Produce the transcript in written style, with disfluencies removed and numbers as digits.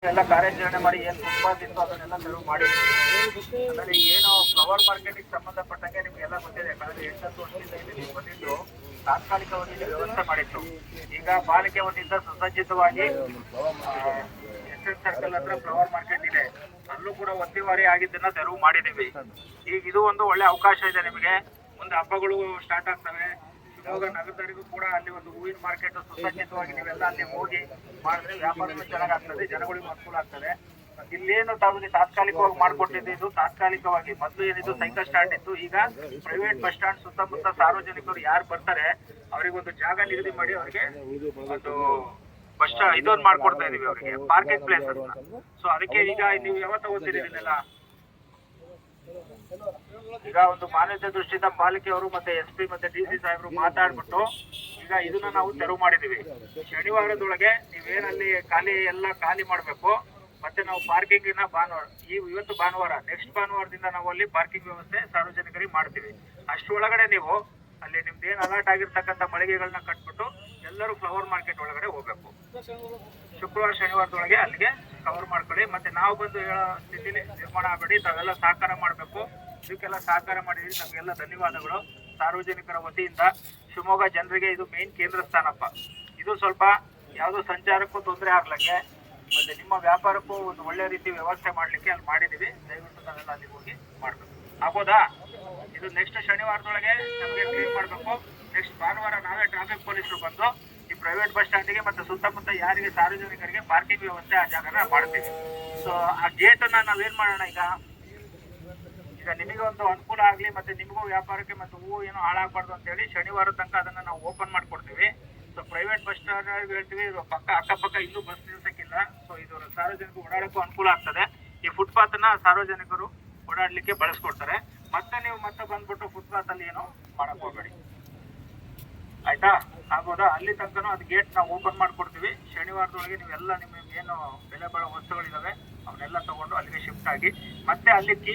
ಎಲ್ಲ ಕಾರ್ಯಾಚರಣೆ ಮಾಡಿ ಏನು ಫುಟ್ಪಾತ್ ಇತ್ತು ಅದನ್ನೆಲ್ಲ ತೆರವು ಮಾಡಿದ್ದೀವಿ. ಅಂದರೆ ಏನು ಫ್ಲವರ್ ಮಾರ್ಕೆಟಿಗೆ ಸಂಬಂಧಪಟ್ಟಂಗೆ ನಿಮಗೆಲ್ಲ ಗೊತ್ತಿದೆ. ಕಳೆದ 8 ವರ್ಷದಿಂದ ಇಲ್ಲಿ ನೀವು ಬಂದಿದ್ದು ತಾತ್ಕಾಲಿಕವಾಗಿ ವ್ಯವಸ್ಥೆ ಮಾಡಿತ್ತು. ಈಗ ಪಾಲಿಕೆ ವತಿಯಿಂದ ಸುಸಜ್ಜಿತವಾಗಿ ಎಸ್ಎನ್ ಸರ್ಕಲ್ ಹತ್ರ ಫ್ಲವರ್ ಮಾರ್ಕೆಟ್ ಇದೆ, ಅಲ್ಲೂ ಕೂಡ ಒತ್ತಿವಾರಿ ಆಗಿದ್ದನ್ನ ತೆರವು ಮಾಡಿದ್ದೀವಿ. ಈಗ ಇದು ಒಂದು ಒಳ್ಳೆ ಅವಕಾಶ ಇದೆ ನಿಮಗೆ. ಮುಂದೆ ಹಬ್ಬಗಳು ಸ್ಟಾರ್ಟ್ ಆಗ್ತವೆ. ಶಿವಮೊಗ್ಗ ನಗರದವರಿಗೂ ಕೂಡ ಅಲ್ಲಿ ಒಂದು ಹೂವಿನ ಮಾರ್ಕೆಟ್ ಸುಸಜ್ಜಿತವಾಗಿ ನೀವೆಲ್ಲ ಅಲ್ಲಿ ಹೋಗಿ ಮಾಡಿದ್ರೆ ವ್ಯಾಪಾರನೂ ಚೆನ್ನಾಗಾಗ್ತದೆ, ಜನಗಳಿಗೂ ಅನುಕೂಲ ಆಗ್ತದೆ. ಇಲ್ಲೇನು ತಾವು ತಾತ್ಕಾಲಿಕವಾಗಿ ಮಾಡಿಕೊಟ್ಟಿದ್ದು, ಇದು ತಾತ್ಕಾಲಿಕವಾಗಿ ಮೊದಲು ಏನಿದ್ದು ಸೈಕಲ್ ಸ್ಟ್ಯಾಂಡ್ ಇತ್ತು, ಈಗ ಪ್ರೈವೇಟ್ ಬಸ್ ಸ್ಟ್ಯಾಂಡ್ ಸುತ್ತಮುತ್ತ ಸಾರ್ವಜನಿಕರು ಯಾರು ಬರ್ತಾರೆ ಅವರಿಗೊಂದು ಜಾಗ ನಿಗದಿ ಮಾಡಿ ಅವರಿಗೆ ಒಂದು ಬಸ್ ಸ್ಟ್ಯಾಂಡ್ ಇದೊಂದು ಮಾಡ್ಕೊಡ್ತಾ ಇದೀವಿ, ಅವರಿಗೆ ಪಾರ್ಕಿಂಗ್ ಪ್ಲೇಸ್ ಅಂತ. ಸೊ ಅದಕ್ಕೆ ಈಗ ನೀವು ಯಾವತ್ತ ಓದ್ತಿದ್ದೀರಲ್ಲ, ಈಗ ಒಂದು ಮಾನ್ಯತೆ ದೃಷ್ಟಿಯಿಂದ ಪಾಲಿಕೆಯವರು ಮತ್ತೆ SP ಮತ್ತೆ DC ಸಾಹೇಬರು ಮಾತಾಡ್ಬಿಟ್ಟು ಈಗ ಇದನ್ನ ನಾವು ತೆರವು ಮಾಡಿದೀವಿ. ಶನಿವಾರದೊಳಗೆ ನೀವೇನಲ್ಲಿ ಖಾಲಿ ಮಾಡಬೇಕು. ಮತ್ತೆ ನಾವು ಪಾರ್ಕಿಂಗ್ ಭಾನುವಾರ, ಇವತ್ತು ಭಾನುವಾರ, ನೆಕ್ಸ್ಟ್ ಭಾನುವಾರದಿಂದ ನಾವು ಅಲ್ಲಿ ಪಾರ್ಕಿಂಗ್ ವ್ಯವಸ್ಥೆ ಸಾರ್ವಜನಿಕರಿಗೆ ಮಾಡ್ತೀವಿ. ಅಷ್ಟೊಳಗಡೆ ನೀವು ಅಲ್ಲಿ ನಿಮ್ದೇನು ಅಲರ್ಟ್ ಆಗಿರ್ತಕ್ಕಂಥ ಮಳಿಗೆಗಳನ್ನ ಕಟ್ಬಿಟ್ಟು ಎಲ್ಲರೂ ಫ್ಲವರ್ ಮಾರ್ಕೆಟ್ ಒಳಗಡೆ ಹೋಗ್ಬೇಕು. ಶುಕ್ರವಾರ ಶನಿವಾರದೊಳಗೆ ಅಲ್ಲಿಗೆ ಕವರ್ ಮಾಡ್ಕೊಳ್ಳಿ. ಮತ್ತೆ ನಾವು ಬಂದು ಹೇಳೋ ಸ್ಥಿತಿಲಿ ನಿರ್ಮಾಣ ಆಗಬೇಡಿ. ತಾವೆಲ್ಲ ಸಹಕಾರ ಮಾಡಬೇಕು. ಇದಕ್ಕೆಲ್ಲ ಸಹಕಾರ ಮಾಡಿದ್ರಿ, ನಮಗೆಲ್ಲ ಧನ್ಯವಾದಗಳು. ಸಾರ್ವಜನಿಕರ ವತಿಯಿಂದ ಶಿವಮೊಗ್ಗ ಜನರಿಗೆ ಇದು ಮೇನ್ ಕೇಂದ್ರ ಸ್ಥಾನಪ್ಪ. ಇದು ಸ್ವಲ್ಪ ಯಾವುದೋ ಸಂಚಾರಕ್ಕೂ ತೊಂದರೆ ಆಗ್ಲಿಕ್ಕೆ ಮತ್ತೆ ನಿಮ್ಮ ವ್ಯಾಪಾರಕ್ಕೂ ಒಂದು ಒಳ್ಳೆ ರೀತಿ ವ್ಯವಸ್ಥೆ ಮಾಡ್ಲಿಕ್ಕೆ ಅಲ್ಲಿ ಮಾಡಿದೀವಿ. ದಯವಿಟ್ಟು ನಾವೆಲ್ಲ ಅಲ್ಲಿ ಹೋಗಿ ಮಾಡ್ಬೇಕು. ಆಗ್ಬೋದಾ? ಇದು ನೆಕ್ಸ್ಟ್ ಶನಿವಾರದೊಳಗೆ ನಮಗೆ ಕ್ಲೀನ್ ಮಾಡಬೇಕು. ನೆಕ್ಸ್ಟ್ ಭಾನುವಾರ ನಾವೇ ಟ್ರಾಫಿಕ್ ಪೊಲೀಸರು ಬಂದು ಈ ಪ್ರೈವೇಟ್ ಬಸ್ ಸ್ಟ್ಯಾಂಡಿಗೆ ಮತ್ತೆ ಸುತ್ತಮುತ್ತ ಯಾರಿಗೆ ಸಾರ್ವಜನಿಕರಿಗೆ ಪಾರ್ಕಿಂಗ್ ವ್ಯವಸ್ಥೆ ಆ ಜಾಗನ ಮಾಡ್ತೀವಿ. ಸೊ ಆ ಗೇಟನ್ನ ನಾವೇನ್ ಮಾಡೋಣ, ಈಗ ನಿಮಗೆ ಒಂದು ಅನುಕೂಲ ಆಗಲಿ ಮತ್ತೆ ನಿಮಗೂ ವ್ಯಾಪಾರಕ್ಕೆ ಮತ್ತೆ ಹೂವು ಏನೋ ಹಾಳಾಗಬಾರ್ದು ಅಂತ ಹೇಳಿ ಶನಿವಾರ ತನಕ ಅದನ್ನ ನಾವು ಓಪನ್ ಮಾಡಿಕೊಡ್ತೀವಿ. ಸೊ ಪ್ರೈವೇಟ್ ಬಸ್ ಸ್ಟ್ಯಾಂಡ್ ಹೇಳ್ತೀವಿ, ಅಕ್ಕಪಕ್ಕ ಇನ್ನೂ ಬಸ್ ನಿಲ್ಸಕ್ಕಿಲ್ಲ. ಸೊ ಇದು ಸಾರ್ವಜನಿಕರು ಓಡಾಡಕ್ಕೂ ಅನುಕೂಲ ಆಗ್ತದೆ. ಈ ಫುಟ್ಪಾತ್ನ ಸಾರ್ವಜನಿಕರು ಓಡಾಡ್ಲಿಕ್ಕೆ ಬಳಸ್ಕೊಡ್ತಾರೆ. ಮತ್ತೆ ನೀವು ಮತ್ತೆ ಬಂದ್ಬಿಟ್ಟು ಫುಟ್ಪಾತ್ ಅಲ್ಲಿ ಏನು ಮಾಡಕ್ ಹೋಗ್ಬೇಡಿ, ಆಯ್ತಾ? ಆಗ್ಬೋದಾ? ಅಲ್ಲಿ ತನಕನೂ ಅದು ಗೇಟ್ ನಾವು ಓಪನ್ ಮಾಡ್ಕೊಡ್ತೀವಿ. ಶನಿವಾರದೊಳಗೆ ನೀವೆಲ್ಲ ನಿಮ್ಮ ಏನು ಬೆಲೆ ಬಾಳೋ ವಸ್ತುಗಳಿದಾವೆ ಅವನ್ನೆಲ್ಲ ತಗೊಂಡು ಅಲ್ಲಿಗೆ ಶಿಫ್ಟ್ ಆಗಿ ಮತ್ತೆ ಅಲ್ಲಿ ಕೀ